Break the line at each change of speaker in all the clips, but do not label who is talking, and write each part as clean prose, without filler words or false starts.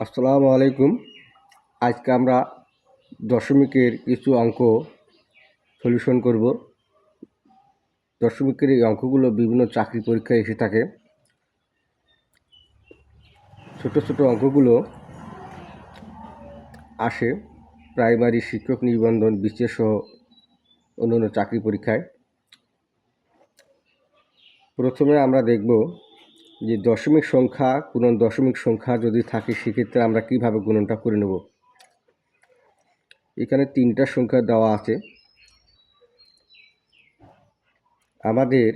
আসসালামু আলাইকুম। আজকে আমরা দশমিকের কিছু অঙ্ক সলিউশন করব। দশমিকের এই অঙ্কগুলো বিভিন্ন চাকরি পরীক্ষায় এসে থাকে। ছোট ছোট অঙ্কগুলো আসে প্রাইমারি শিক্ষক নিবন্ধন, বিশেষ সহ অন্যান্য চাকরি পরীক্ষায়। প্রথমে আমরা দেখব যে দশমিক সংখ্যা গুণন দশমিক সংখ্যা যদি থাকে সেক্ষেত্রে আমরা কিভাবে গুণনটা করে নেব। এখানে তিনটা সংখ্যা দেওয়া আছে। আমাদের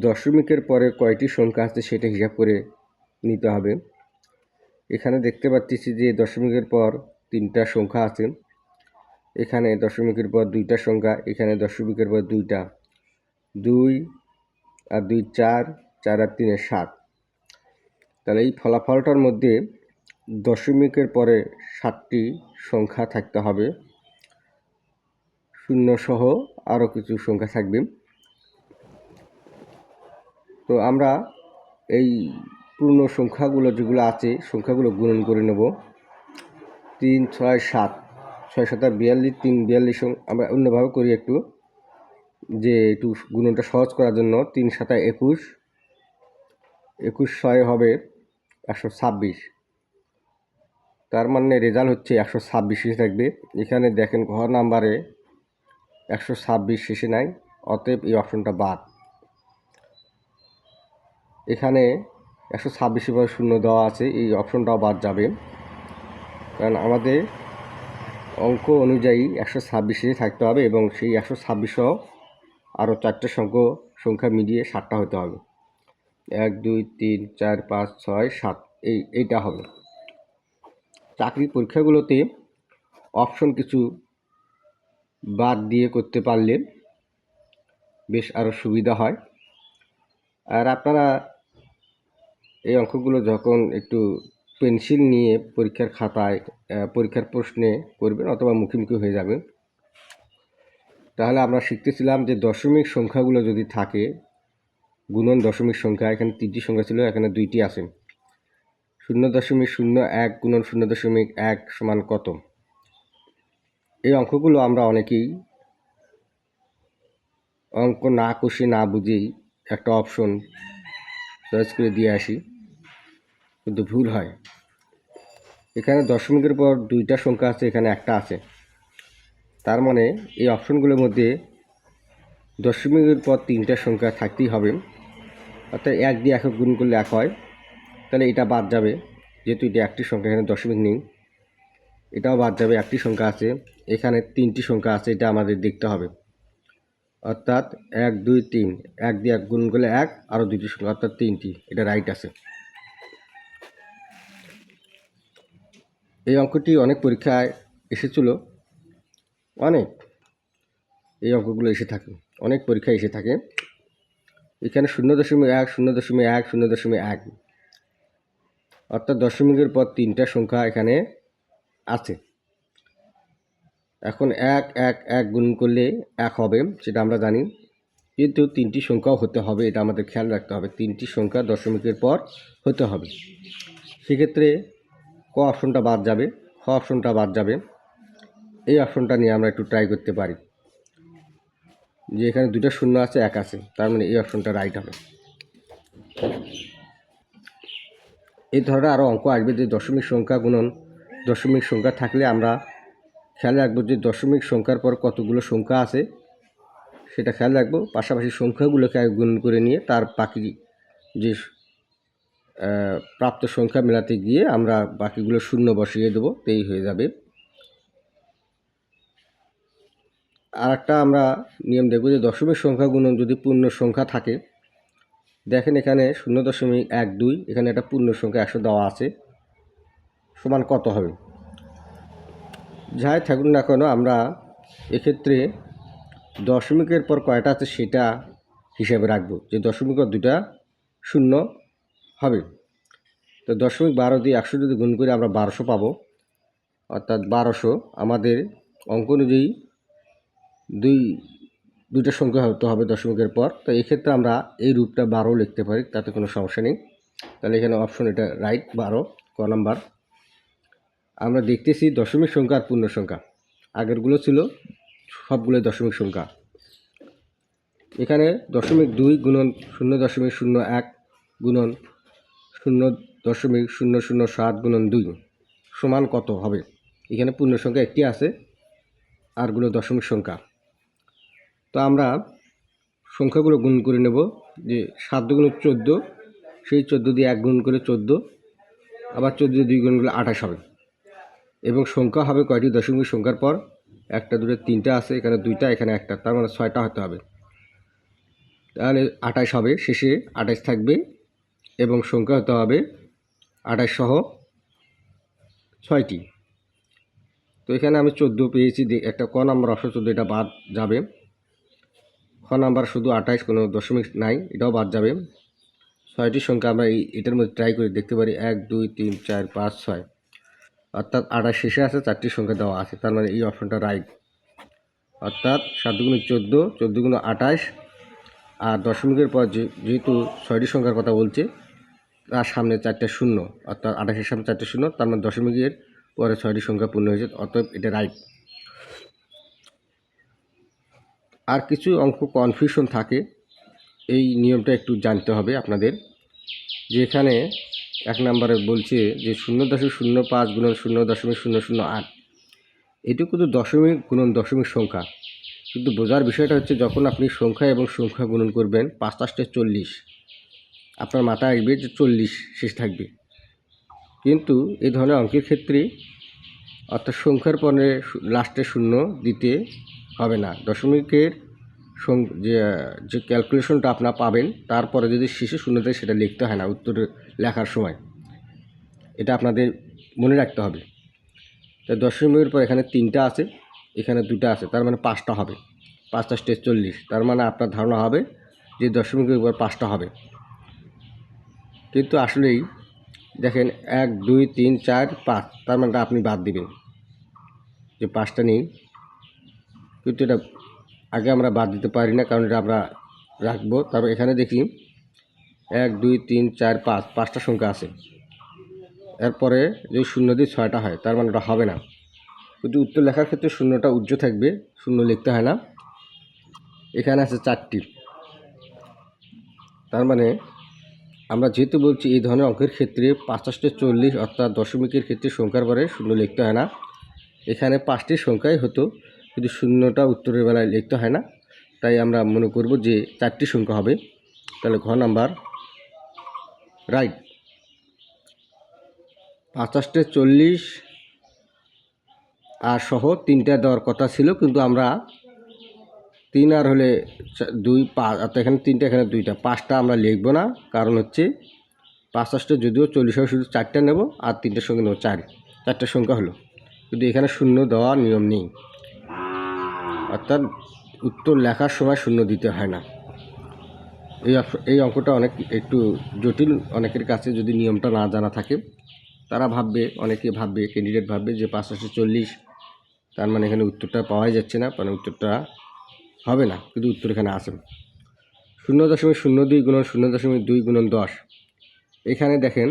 দশমিকের পরে কয়টি সংখ্যা আছে সেটা হিসাব করে নিতে হবে। এখানে দেখতে পাচ্ছি যে দশমিকের পর তিনটা সংখ্যা আছে, এখানে দশমিকের পর দুইটা সংখ্যা, এখানে দশমিকের পর দুইটা, 2 আর 2 4, 4 আর 3 7। তাহলে এই ফলাফলটার মধ্যে দশমিকের পরে 7টি সংখ্যা থাকতে হবে, শূন্য সহ আরও কিছু সংখ্যা থাকবে। তো আমরা এই পূর্ণ সংখ্যাগুলো যেগুলো আছে সংখ্যাগুলো গুণন করে নেব। 3 6 7, 6 7 42, 3 42 আমরা অন্যভাবে করি একটু, যে একটু গুণনটা সহজ করার জন্য। 3 7 21, 21 6 হবে 126। তার মানে রেজাল্ট হচ্ছে 126 থাকবে। এখানে দেখেন ঘর নাম্বারে 126 শেষে নাই, অতএব এই অপশনটা বাদ। এখানে 126 পরে শূন্য দেওয়া আছে, এই অপশনটাও বাদ যাবে, কারণ আমাদের অঙ্ক অনুযায়ী 126 থাকতে হবে এবং সেই 126 সহ আরও 4টে সংখ্যা মিলিয়ে 7টা হতে হবে। 1 2 3 4 5 6 7, এইটা হবে। চাকরি পরীক্ষাগুলোতে অপশন কিছু বাদ দিয়ে করতে পারলে বেশ আরও সুবিধা হয়। আর আপনারা এই অঙ্কগুলো যখন একটু পেন্সিল নিয়ে পরীক্ষার খাতায় পরীক্ষার প্রশ্নে করবেন অথবা মুখোমুখি হয়ে যাবেন, তাহলে আমরা শিখতেছিলাম যে দশমিক সংখ্যাগুলো যদি থাকে, গুণন দশমিক সংখ্যা, এখানে 3টি সংখ্যা ছিল, এখানে 2টি আছে। 0.01 গুণন 0.1 সমান কত? এই অঙ্কগুলো আমরা অনেকেই অঙ্ক না কষে না বুঝেই একটা অপশন চয়েস করে দিয়ে আসি, কিন্তু ভুল হয়। এখানে দশমিকের পর 2টা সংখ্যা আছে, এখানে একটা আছে। তার মানে এই অপশনগুলোর মধ্যে দশমিকের পর 3টা সংখ্যা থাকতেই হবে, অর্থাৎ 1 দিয়ে 1 গুণ করলে 1 হয়। তাহলে এটা বাদ যাবে, যেহেতু এটা একটি সংখ্যা, এখানে দশমিক নেই, এটাও বাদ যাবে, একটি সংখ্যা আছে। এখানে 3টি সংখ্যা আছে, এটা আমাদের দেখতে হবে, অর্থাৎ 1 2 3, 1 দিয়ে 1 গুণ করলে 1, আরও 2টি সংখ্যা অর্থাৎ 3টি, এটা রাইট আছে। এই অঙ্কটি অনেক পরীক্ষায় এসেছিল, অনেক এই অঙ্কগুলো এসে থাকে, অনেক পরীক্ষায় এসে থাকে। এখানে 0.1 0.1 0.1, অর্থাৎ দশমিকের পর 3টা সংখ্যা এখানে আছে। এখন 1 1 1 গুণ করলে 1 হবে, সেটা আমরা জানি, কিন্তু 3টি সংখ্যাও হতে হবে, এটা আমাদের খেয়াল রাখতে হবে। 3টি সংখ্যা দশমিকের পর হতে হবে। সেক্ষেত্রে ক অপশনটা বাদ যাবে, খ অপশনটা বাদ যাবে। এই অপশনটা নিয়ে আমরা একটু ট্রাই করতে পারি, যে এখানে 2টা শূন্য আছে, 1 আছে, তার মানে এই অপশনটা রাইট হবে। এই ধরনের আরও অঙ্ক আসবে যে দশমিক সংখ্যা গুণন দশমিক সংখ্যা থাকলে আমরা খেয়াল রাখবো যে দশমিক সংখ্যার পর কতগুলো সংখ্যা আছে সেটা খেয়াল রাখবো, পাশাপাশি সংখ্যাগুলোকে গুণ করে নিয়ে তার বাকি যে প্রাপ্ত সংখ্যা মেলাতে গিয়ে আমরা বাকিগুলো শূন্য বসিয়ে দেবো, এই হয়ে যাবে। আর একটা আমরা নিয়ম দেখব যে দশমিক সংখ্যা গুণন যদি পূর্ণ সংখ্যা থাকে, দেখেন এখানে 0.12, এখানে একটা পূর্ণ সংখ্যা 100 দেওয়া আছে, সমান কত হবে? যাই থাকুন না কেন, আমরা এক্ষেত্রে দশমিকের পর কয়টা আছে সেটা হিসাবে রাখবো, যে দশমিকের 2টা শূন্য হবে। তো 0.12 দিয়ে 100 যদি গুণ করে আমরা 1200 পাবো, অর্থাৎ 1200 আমাদের অঙ্ক অনুযায়ী দুইটা সংখ্যা হতে হবে দশমিকের পর। তো এক্ষেত্রে আমরা এই রূপটা 12 লিখতে পারি, তাতে কোনো সমস্যা নেই। তাহলে এখানে অপশন এটা রাইট, 12 ক নাম্বার। আমরা দেখতেছি দশমিক সংখ্যা আর পূর্ণ সংখ্যা। আগেরগুলো ছিল সবগুলো দশমিক সংখ্যা। এখানে 0.2 গুণন 0.01 গুণন 0.007 গুণন 2 সমান কত হবে? এখানে পূর্ণ সংখ্যা একটি আছে, আরগুলো দশমিক সংখ্যা। তো আমরা সংখ্যাগুলো গুণ করে নেব। যে 7 দুগুণে 14, সেই 14 দিয়ে 1 গুণ করে 14, আবার 14 দিয়ে 2 গুণ করলে 28 হবে। এবং সংখ্যা হবে কয়টি? দশমিক সংখ্যার পর 1টা 2টা 3টা আছে, এখানে 2টা, এখানে 1টা, তার মানে 6টা হতে হবে। তাহলে 28 হবে, শেষে 28 থাকবে এবং সংখ্যা হতে হবে 28 সহ 6টি। তো এখানে আমি 14 পেয়েছি, একটা ক নাম্বার অপশন 14, এটা বাদ যাবে। খ নাম্বার শুধু 28, কোনো দশমিক নাই, এটাও বাদ যাবে। 6টি সংখ্যা আমরা এটার মধ্যে ট্রাই করে দেখতে পারি, 1 2 3 4 5 6, অর্থাৎ 28 শেষে আছে, 4টি সংখ্যা দেওয়া আছে, তার মানে এই অপশনটা রাইট। অর্থাৎ 7 দুগুণে 14, 14 গুণে 28, আর দশমিকের পর যেহেতু 6টি সংখ্যার কথা বলছে, তার সামনে 4টা শূন্য, অর্থাৎ 28-এর সামনে 4টা শূন্য, তার মানে দশমিকের পরে 6টি সংখ্যা পূর্ণ হয়েছে, অতএব এটা রাইট। আর কিছু অঙ্ক কনফিউশন থাকে, এই নিয়মটা একটু জানতে হবে আপনাদের। যেখানে 1 নম্বরে বলছে যে 0.05 গুণন 0.008, এটুকু তো দশমিক গুণন দশমিক সংখ্যা, কিন্তু বোঝার বিষয়টা হচ্ছে যখন আপনি সংখ্যা এবং সংখ্যা গুণন করবেন 5 5 40, আপনার মাথায় আসবে যে 40 শেষ থাকবে। কিন্তু এই ধরনের অঙ্কের ক্ষেত্রে অর্থাৎ সংখ্যার পরে লাস্টে শূন্য দিতে হবে না। দশমিকের যে ক্যালকুলেশনটা আপনার পাবেন, তারপরে যদি শেষে শূন্য দেয় সেটা লিখতে হয় না উত্তর লেখার সময়। এটা আপনাদের মনে রাখতে হবে। তাই দশমিকের পর এখানে 3টা আছে, এখানে 2টা আছে, তার মানে 5টা হবে। 5 5 40, তার মানে আপনার ধারণা হবে যে দশমিকের পর 5টা হবে। কিন্তু আসলেই দেখেন 1 2 3 4 5, তার মানে আপনি বাদ দিবেন যে 5টা নেই। কিন্তু এটা আগে আমরা বাদ দিতে পারি না, কারণ এটা আমরা রাখবো। তারপর এখানে দেখি 1 2 3 4 5, 5টা সংখ্যা আছে। এরপরে যদি শূন্য দিয়ে 6টা হয়, তার মানে এটা হবে না। কিন্তু উত্তর লেখার ক্ষেত্রে শূন্যটা উজ্জ্ব থাকবে, শূন্য লিখতে হয় না। এখানে আছে 4টি, তার মানে আমরা যেহেতু বলছি এই ধরনের অঙ্কের ক্ষেত্রে 5 5 40, অর্থাৎ দশমিকের ক্ষেত্রে সংখ্যার পরে শূন্য লিখতে হয় না। এখানে 5টি সংখ্যাই হতো, কিন্তু শূন্যটা উত্তরের বেলায় লিখতে হয় না। তাই আমরা মনে করব যে 4টি সংখ্যা হবে। তাহলে ঘ নাম্বার রাইট। 5 5 40 আর সহ 3টা দেওয়ার কথা ছিল, কিন্তু আমরা 3 আর হলে 2 5, অর্থাৎ এখানে 3টা, এখানে 2টা, 5টা আমরা লিখব না। কারণ হচ্ছে 5 5 যদিও 40 হয়, শুধু 4টা নেব আর 3টার সঙ্গে নেব 4, 4টা সংখ্যা হলো। কিন্তু এখানে শূন্য দেওয়ার নিয়ম নেই, অর্থাৎ উত্তর লেখার সময় শূন্য দিতে হয় না। এই অঙ্কটা একটু জটিল অনেকের কাছে, যদি নিয়মটা না জানা থাকে তারা ক্যান্ডিডেট ভাববে যে 5 5 40, তার মানে এখানে উত্তরটা পাওয়াই যাচ্ছে না, মানে উত্তরটা হবে না। কিন্তু উত্তর এখানে আসে 0.02 গুণন 0.2 গুণন 10। এখানে দেখেন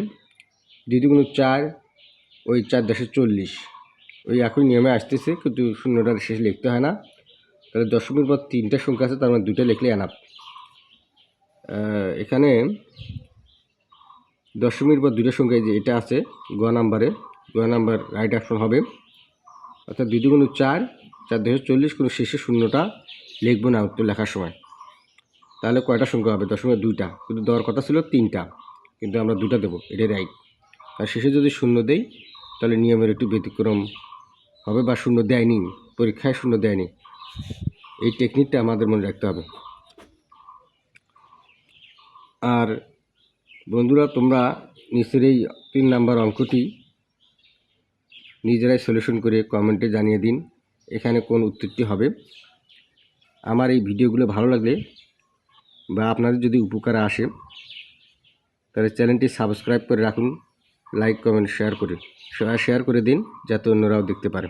2 2 গুণ 4, ওই 4 10 40, ওই একই নিয়মে আসতেছে, কিন্তু শূন্যটার শেষে লিখতে হয় না। তাহলে দশমিকের পর 3টা সংখ্যা আছে, তার মানে 2টা লিখলে এনাফ। এখানে দশমিকের পর 2টা সংখ্যা যে এটা আছে গ নাম্বার রাইট অপশন হবে। অর্থাৎ 2 2 গুণ 4, 4 10 40, কোনো শেষে শূন্যটা লিখবো না উত্তর লেখার সময়। তাহলে কয়টা সংখ্যা হবে? দশমিকের 2টা, কিন্তু দেওয়ার কথা ছিল 3টা, কিন্তু আমরা 2টা দেবো, এটাই রাইট। আর শেষে যদি শূন্য দেই তাহলে নিয়মের একটু ব্যতিক্রম হবে, বা শূন্য দেয়নি, পরীক্ষায় শূন্য দেয়নি। এই টেকনিকটা আমাদের মনে রাখতে হবে। আর বন্ধুরা, তোমরা নিচের এই 3 নাম্বার অঙ্কটি নিজেরাই সলিউশন করে কমেন্টে জানিয়ে দিন এখানে কোন উত্তরটি হবে। আমার এই ভিডিওগুলো ভালো লাগলে বা আপনাদের যদি উপকারে আসে, তাহলে চ্যানেলটি সাবস্ক্রাইব করে রাখুন, লাইক কমেন্ট শেয়ার করে দিন, যাতে অন্যরাও দেখতে পারে।